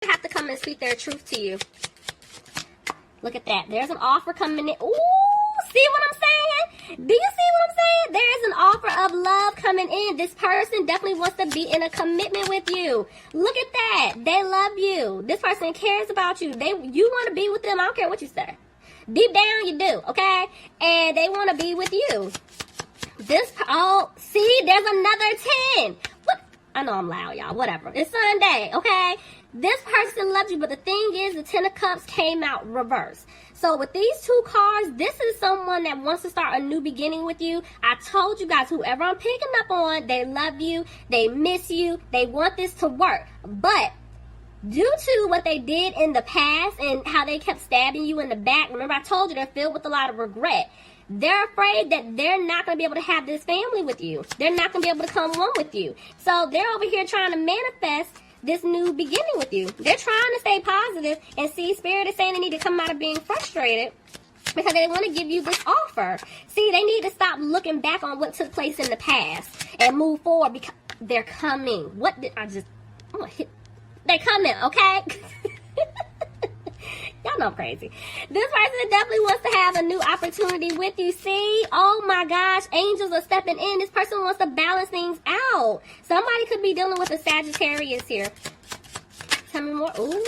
have to come and speak their truth to you. Look at that. There's an offer coming in. Ooh, see what I'm saying? Do you see what I'm saying? There is an offer of love coming in. This person definitely wants to be in a commitment with you. Look at that. They love you. This person cares about you. You want to be with them. I don't care what you say. Deep down, you do, okay? And they want to be with you. See, there's another 10. What? I know I'm loud, y'all. Whatever. It's Sunday, okay? This person loves you, but the thing is, the 10 of Cups came out reverse. So with these two cards, this is someone that wants to start a new beginning with you. I told you guys, whoever I'm picking up on, they love you, they miss you, they want this to work. But due to what they did in the past and how they kept stabbing you in the back, remember I told you they're filled with a lot of regret. They're afraid that they're not going to be able to have this family with you. They're not going to be able to come one with you. So they're over here trying to manifest this new beginning with you. They're trying to stay positive, and see, Spirit is saying they need to come out of being frustrated because they want to give you this offer. See, they need to stop looking back on what took place in the past and move forward because they're coming. They're coming, okay? Y'all know I'm crazy. This person definitely wants to have a new opportunity with you. See? Oh my gosh. Angels are stepping in. This person wants to balance things out. Somebody could be dealing with a Sagittarius here. Tell me more. Ooh.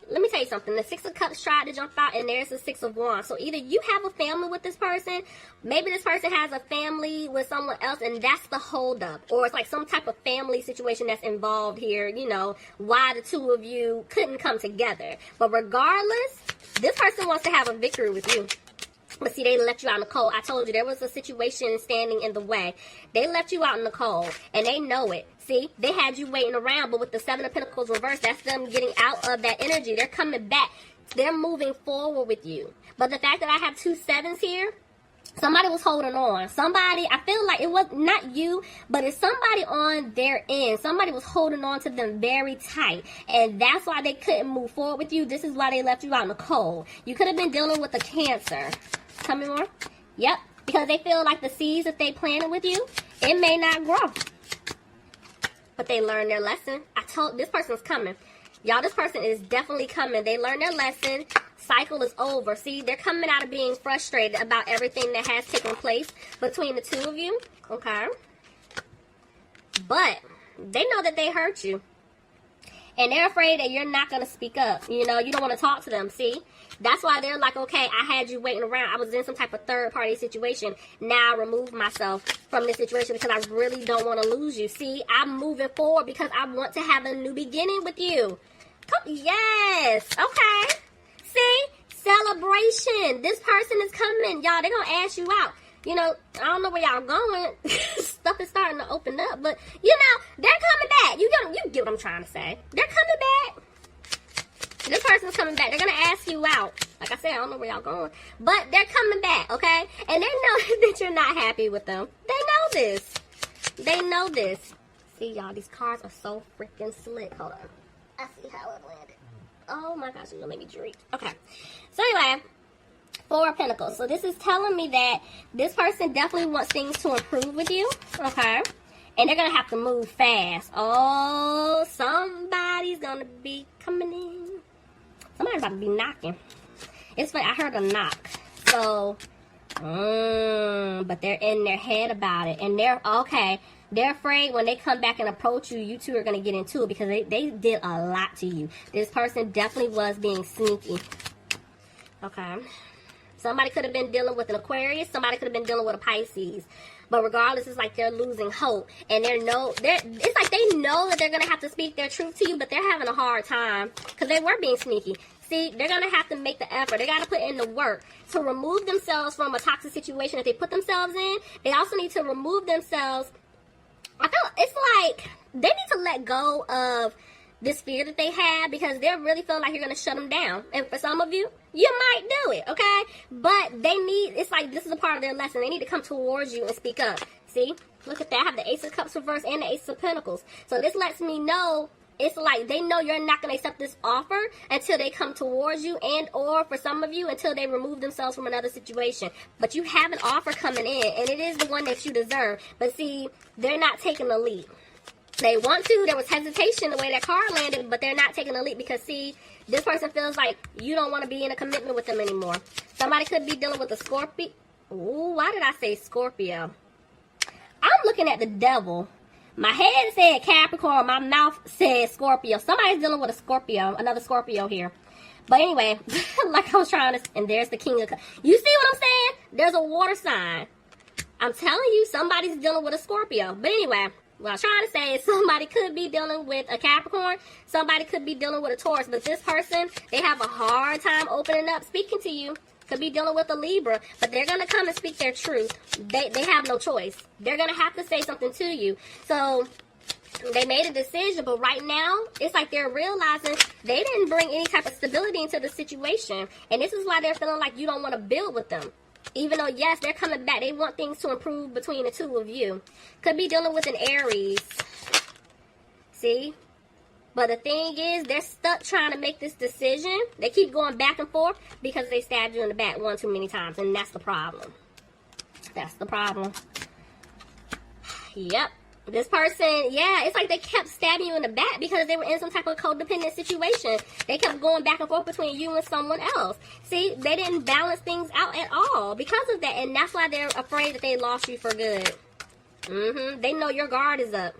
Let me tell you something. The 6 of Cups tried to jump out, and there's the 6 of Wands. So either you have a family with this person, maybe this person has a family with someone else, and that's the holdup. Or it's like some type of family situation that's involved here, you know, why the two of you couldn't come together. But regardless, this person wants to have a victory with you. But see, they left you out in the cold. I told you there was a situation standing in the way. They left you out in the cold, and they know it. See, they had you waiting around, but with the 7 of Pentacles reversed, that's them getting out of that energy. They're coming back. They're moving forward with you. But the fact that I have 2 7s here, somebody was holding on. Somebody, I feel like it was not you, but it's somebody on their end. Somebody was holding on to them very tight. And that's why they couldn't move forward with you. This is why they left you out in the cold. You could have been dealing with a Cancer. Tell me more. Yep. Because they feel like the seeds that they planted with you, it may not grow. But they learned their lesson. I told this person's coming. Y'all, this person is definitely coming. They learned their lesson. Cycle is over. See, they're coming out of being frustrated about everything that has taken place between the two of you. Okay. But they know that they hurt you. And they're afraid that you're not going to speak up. You know, you don't want to talk to them. See? That's why they're like, okay, I had you waiting around. I was in some type of third-party situation. Now I remove myself from this situation because I really don't want to lose you. See, I'm moving forward because I want to have a new beginning with you. Yes. Okay. See? Celebration. This person is coming. Y'all, they're going to ask you out. You know, I don't know where y'all going. Stuff is starting to open up. But, you know, they're coming back. You get what I'm trying to say. They're coming back. This person's coming back. They're going to ask you out. Like I said, I don't know where y'all going. But they're coming back, okay? And they know that you're not happy with them. They know this. They know this. See, y'all, these cards are so freaking slick. Hold on. I see how it landed. Oh, my gosh, you're going to make me drink. Okay. So, anyway, 4 of Pentacles. So, this is telling me that this person definitely wants things to improve with you, okay? And they're going to have to move fast. Oh, somebody's going to be coming in. Somebody's about to be knocking. It's funny, I heard a knock. So, but they're in their head about it. And they're, okay, they're afraid when they come back and approach you, you two are going to get into it because they did a lot to you. This person definitely was being sneaky. Okay. Somebody could have been dealing with an Aquarius. Somebody could have been dealing with a Pisces. But regardless, it's like they're losing hope. And it's like they know that they're going to have to speak their truth to you, but they're having a hard time because they were being sneaky. See, they're going to have to make the effort. They got to put in the work to remove themselves from a toxic situation that they put themselves in. They also need to remove themselves. I feel it's like they need to let go of this fear that they have because they really feel like you're going to shut them down. And for some of you, you might do it, okay? But it's like this is a part of their lesson. They need to come towards you and speak up. See? Look at that. I have the Ace of Cups reversed and the Ace of Pentacles. So this lets me know it's like they know you're not going to accept this offer until they come towards you and or for some of you until they remove themselves from another situation. But you have an offer coming in and it is the one that you deserve. But see, they're not taking the leap. They want to. There was hesitation the way that card landed, but they're not taking the leap because, see, this person feels like you don't want to be in a commitment with them anymore. Somebody could be dealing with a Scorpio. Ooh, why did I say Scorpio? I'm looking at the devil. My head said Capricorn. My mouth said Scorpio. Somebody's dealing with a Scorpio. Another Scorpio here. But anyway, like I was trying to... And there's the King of... You see what I'm saying? There's a water sign. I'm telling you, somebody's dealing with a Scorpio. But anyway, what I was trying to say is somebody could be dealing with a Capricorn. Somebody could be dealing with a Taurus. But this person, they have a hard time opening up, speaking to you. Could be dealing with a Libra. But they're going to come and speak their truth. They have no choice. They're going to have to say something to you. So... They made a decision, but right now, it's like they're realizing they didn't bring any type of stability into the situation. And this is why they're feeling like you don't want to build with them. Even though, yes, they're coming back. They want things to improve between the two of you. Could be dealing with an Aries. See? But the thing is, they're stuck trying to make this decision. They keep going back and forth because they stabbed you in the back one too many times. And that's the problem. That's the problem. Yep. This person, yeah, it's like they kept stabbing you in the back because they were in some type of codependent situation. They kept going back and forth between you and someone else. See, they didn't balance things out at all because of that. And that's why they're afraid that they lost you for good. They know your guard is up.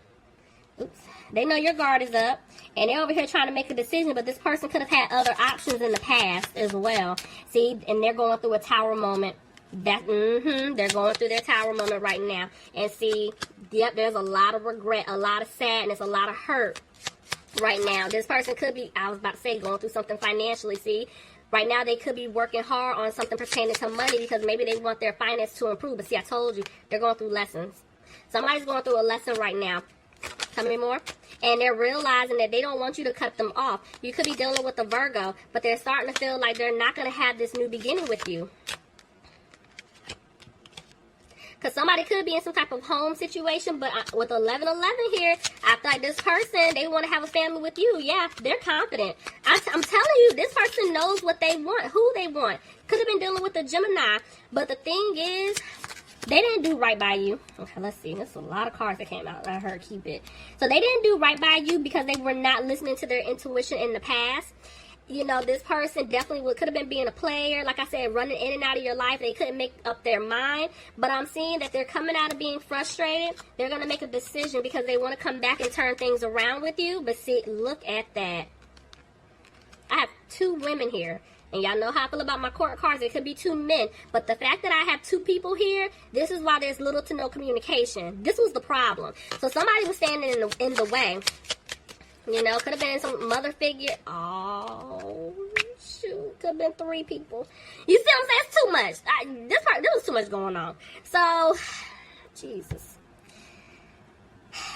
Oops. They know your guard is up. And they're over here trying to make a decision, but this person could have had other options in the past as well. See, and they're going through a tower moment. That they're going through their tower moment right now. And see, yep, there's a lot of regret, a lot of sadness, a lot of hurt right now. This person could be, I was about to say, going through something financially. See, right now they could be working hard on something pertaining to money because maybe they want their finance to improve. But see, I told you, they're going through lessons. Somebody's going through a lesson right now. Tell me more. And they're realizing that they don't want you to cut them off. You could be dealing with a Virgo, but they're starting to feel like they're not going to have this new beginning with you. Because somebody could be in some type of home situation, but with 1111 here, I feel like this person, they want to have a family with you. Yeah, they're confident. I'm telling you, this person knows what they want, who they want. Could have been dealing with a Gemini, but the thing is, they didn't do right by you. Okay, let's see. There's a lot of cards that came out. I heard keep it. So they didn't do right by you because they were not listening to their intuition in the past. You know, this person definitely could have been being a player. Like I said, running in and out of your life. They couldn't make up their mind. But I'm seeing that they're coming out of being frustrated. They're going to make a decision because they want to come back and turn things around with you. But see, look at that. I have two women here. And y'all know how I feel about my court cards. It could be two men. But the fact that I have two people here, this is why there's little to no communication. This was the problem. So somebody was standing in the way. You know, could have been some mother figure. Oh, shoot. Could have been three people. You see what I'm saying? It's too much. There was too much going on. So, Jesus.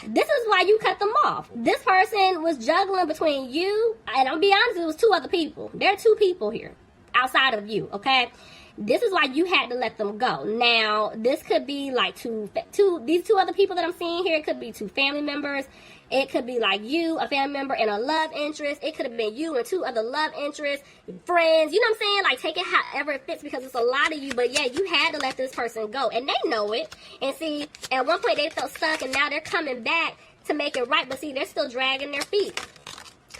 This is why you cut them off. This person was juggling between you, and I'm be honest, it was two other people. There are two people here outside of you, okay? This is why you had to let them go. Now, this could be like these two other people that I'm seeing here. It could be two family members. It could be like you, a family member, and a love interest. It could have been you and two other love interests, friends. You know what I'm saying? Like, take it however it fits because it's a lot of you. But, yeah, you had to let this person go. And they know it. And, see, at one point they felt stuck, and now they're coming back to make it right. But, see, they're still dragging their feet.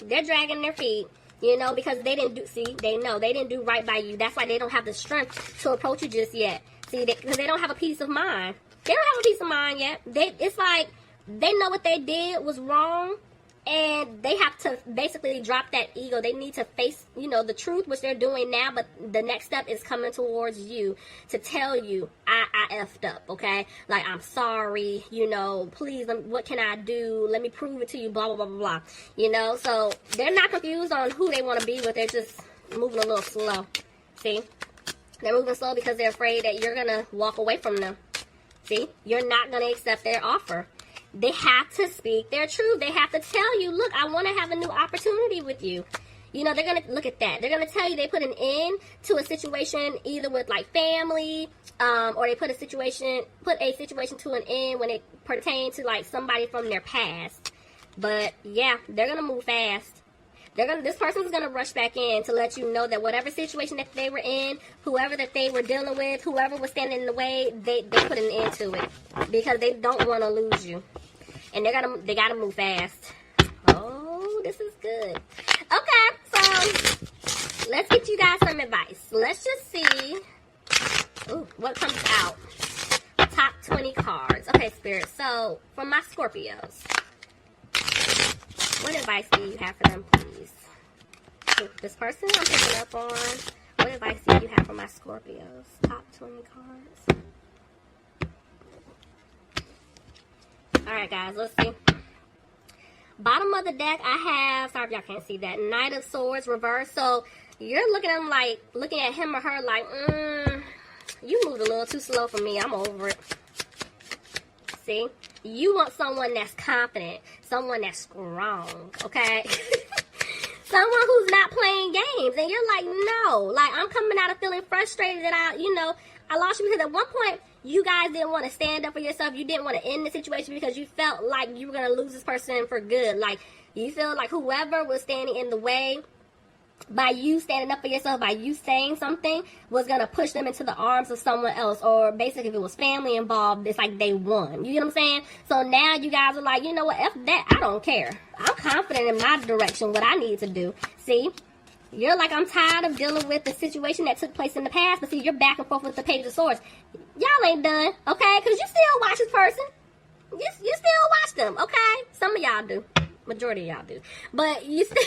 They're dragging their feet. You know, because they didn't do, see, they know they didn't do right by you. That's why they don't have the strength to approach you just yet. See, because they don't have a peace of mind. They don't have a peace of mind yet. It's like they know what they did was wrong, and they have to basically drop that ego. They need to face, you know, the truth, which they're doing now, but the next step is coming towards you to tell you, I effed up, okay? Like, I'm sorry, you know, please, what can I do? Let me prove it to you, blah, blah, blah, blah, blah. You know, so they're not confused on who they want to be with. They're just moving a little slow, see? They're moving slow because they're afraid that you're going to walk away from them, see? You're not going to accept their offer. They have to speak their truth. They have to tell you, look, I want to have a new opportunity with you. You know, they're going to look at that. They're going to tell you they put an end to a situation either with like family, or they put a situation to an end when it pertains to like somebody from their past. But yeah, they're going to move fast. This person's going to rush back in to let you know that whatever situation that they were in, whoever that they were dealing with, whoever was standing in the way, they put an end to it because they don't want to lose you. And they gotta move fast. Oh, this is good. Okay, so let's get you guys some advice. Let's just see what comes out. Top 20 cards. Okay, Spirit. So, for my Scorpios, what advice do you have for them, please? This person I'm picking up on, what advice do you have for my Scorpios? Top 20 cards. Alright, guys, let's see. Bottom of the deck, I have, sorry if y'all can't see that, Knight of Swords reversed. So, you're looking at him like, looking at him or her like, you moved a little too slow for me. I'm over it. See? You want someone that's confident. Someone that's strong. Okay? Someone who's not playing games. And you're like, no. Like, I'm coming out of feeling frustrated that I lost you because at one point, you guys didn't want to stand up for yourself. You didn't want to end the situation because you felt like you were going to lose this person for good. Like, you feel like whoever was standing in the way, by you standing up for yourself, by you saying something, was going to push them into the arms of someone else. Or basically, if it was family involved, it's like they won. You get what I'm saying? So now you guys are like, you know what? F that. I don't care. I'm confident in my direction, what I need to do. See? You're like, I'm tired of dealing with the situation that took place in the past. But see, you're back and forth with the Page of Swords. Y'all ain't done, okay? Because you still watch this person. You still watch them, okay? Some of y'all do. Majority of y'all do. But you still...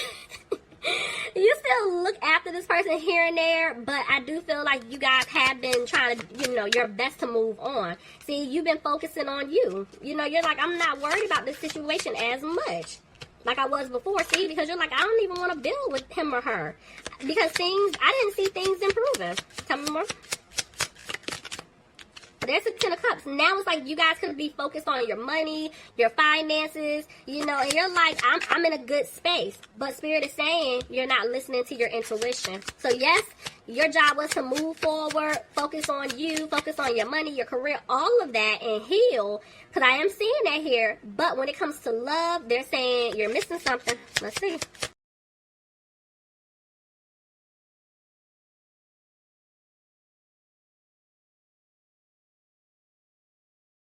You still look after this person here and there, but I do feel like you guys have been trying to, your best to move on. See, you've been focusing on you. You're like, I'm not worried about this situation as much like I was before. See, because you're like, I don't even want to build with him or her. Because I didn't see things improving. Tell me more. There's a 10 of Cups. Now it's like you guys could be focused on your money, your finances, and you're like, I'm in a good space. But Spirit is saying you're not listening to your intuition. So yes, your job was to move forward, focus on you, focus on your money, your career, all of that, and heal. Because I am seeing that here. But when it comes to love, they're saying you're missing something. Let's see.